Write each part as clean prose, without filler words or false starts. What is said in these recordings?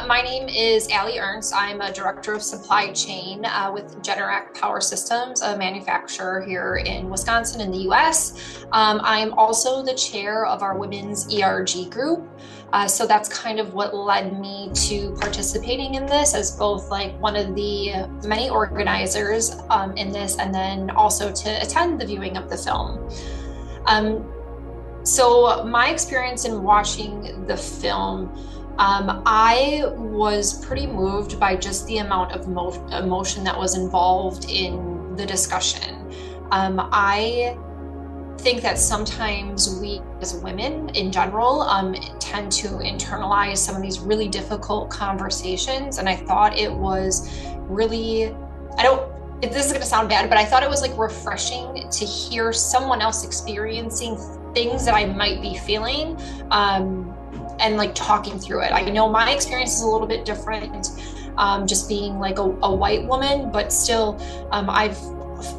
My name is Allie Ernst. I'm a director of supply chain with Generac Power Systems, a manufacturer here in Wisconsin in the US. I'm also the chair of our women's ERG group. So that's kind of what led me to participating in this as both like one of the many organizers in this, and then also to attend the viewing of the film. So my experience in watching the film, I was pretty moved by just the amount of emotion that was involved in the discussion. I think that sometimes we as women in general tend to internalize some of these really difficult conversations, and I thought it was really, this is going to sound bad, but I thought it was like refreshing to hear someone else experiencing things that I might be feeling and like talking through it. I know my experience is a little bit different, just being like a white woman, but still I've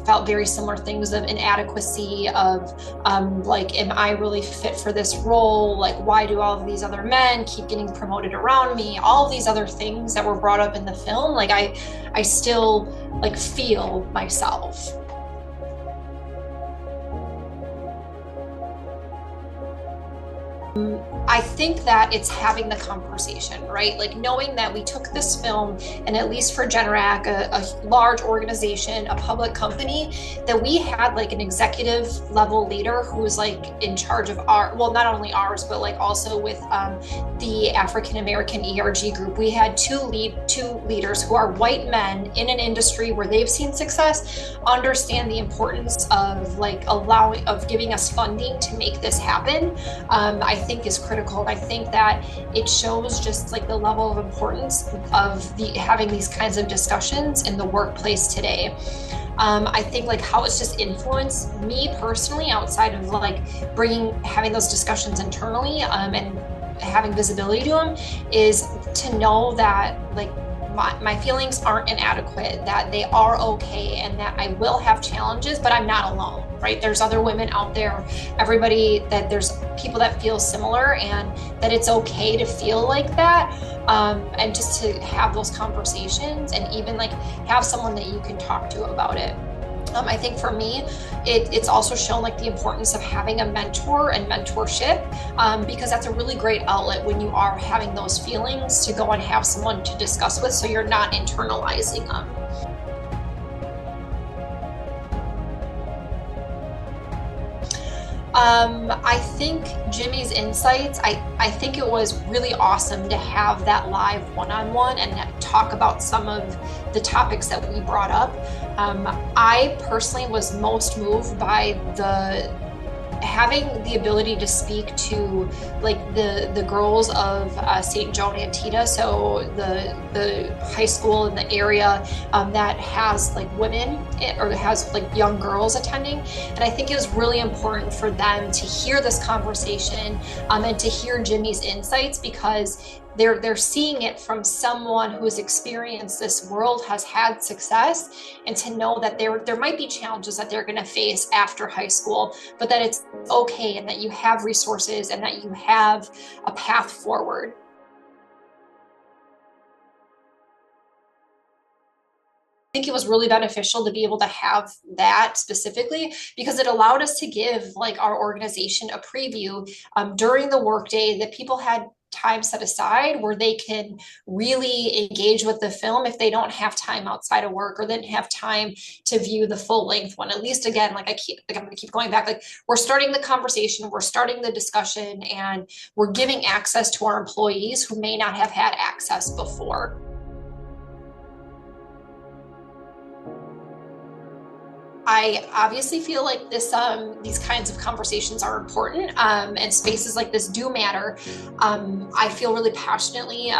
felt very similar things of inadequacy, of like, am I really fit for this role? Like, why do all of these other men keep getting promoted around me? All of these other things that were brought up in the film, like I still like feel myself. I think that it's having the conversation, right? Like knowing that we took this film, and at least for Generac, a large organization, a public company, that we had like an executive level leader who was like in charge of well, not only ours, but like also with the African American ERG group. We had two leaders who are white men in an industry where they've seen success, understand the importance of like giving us funding to make this happen. I think is critical. And I think that it shows just like the level of importance of having these kinds of discussions in the workplace today. I think like how it's just influenced me personally outside of like having those discussions internally and having visibility to them, is to know that like my feelings aren't inadequate, that they are okay, and that I will have challenges, but I'm not alone, right? There's other women out there, there's people that feel similar, and that it's okay to feel like that. And just to have those conversations and even like have someone that you can talk to about it. I think for me, it's also shown like the importance of having a mentor and mentorship, because that's a really great outlet when you are having those feelings, to go and have someone to discuss with, so you're not internalizing them. I think Jimmy's insights, I think it was really awesome to have that live one-on-one and talk about some of the topics that we brought up. I personally was most moved by having the ability to speak to like the girls of St. Joe and Antietam, so the high school in the area that has like women or has like young girls attending. And I think it was really important for them to hear this conversation and to hear Jimmy's insights, because they're seeing it from someone who's experienced this world, has had success, and to know that there might be challenges that they're going to face after high school, but that it's okay, and that you have resources, and that you have a path forward. I think it was really beneficial to be able to have that specifically, because it allowed us to give like our organization a preview during the workday, that people had time set aside where they can really engage with the film if they don't have time outside of work, or didn't have time to view the full length one. At least, again, I'm going to keep going back, like we're starting the conversation, we're starting the discussion, and we're giving access to our employees who may not have had access before. I obviously feel like these kinds of conversations are important, and spaces like this do matter. I feel really passionately,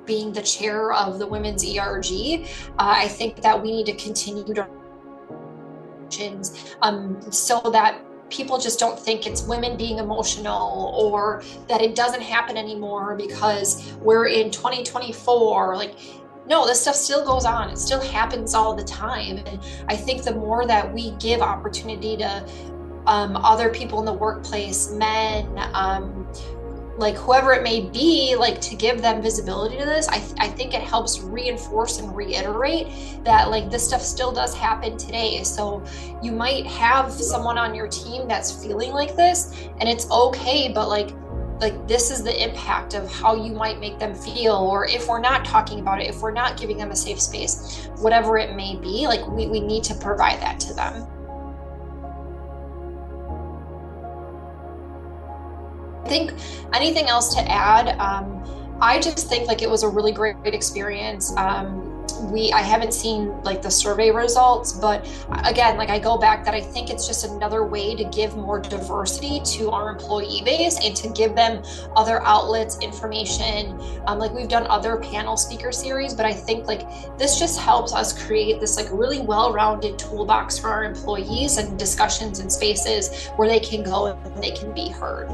being the chair of the Women's ERG. I think that we need to continue to so that people just don't think it's women being emotional, or that it doesn't happen anymore because we're in 2024. Like, no, this stuff still goes on. It still happens all the time. And I think the more that we give opportunity to other people in the workplace, men, like whoever it may be, like to give them visibility to this. I think it helps reinforce and reiterate that like this stuff still does happen today. So you might have someone on your team that's feeling like this, and it's okay, but like this is the impact of how you might make them feel. Or if we're not talking about it, if we're not giving them a safe space, whatever it may be, like we need to provide that to them. I think anything else to add? I just think like it was a really great experience. I haven't seen like the survey results, but again, like I go back that I think it's just another way to give more diversity to our employee base and to give them other outlets, information. Like we've done other panel speaker series, but I think like this just helps us create this like really well-rounded toolbox for our employees and discussions and spaces where they can go and they can be heard.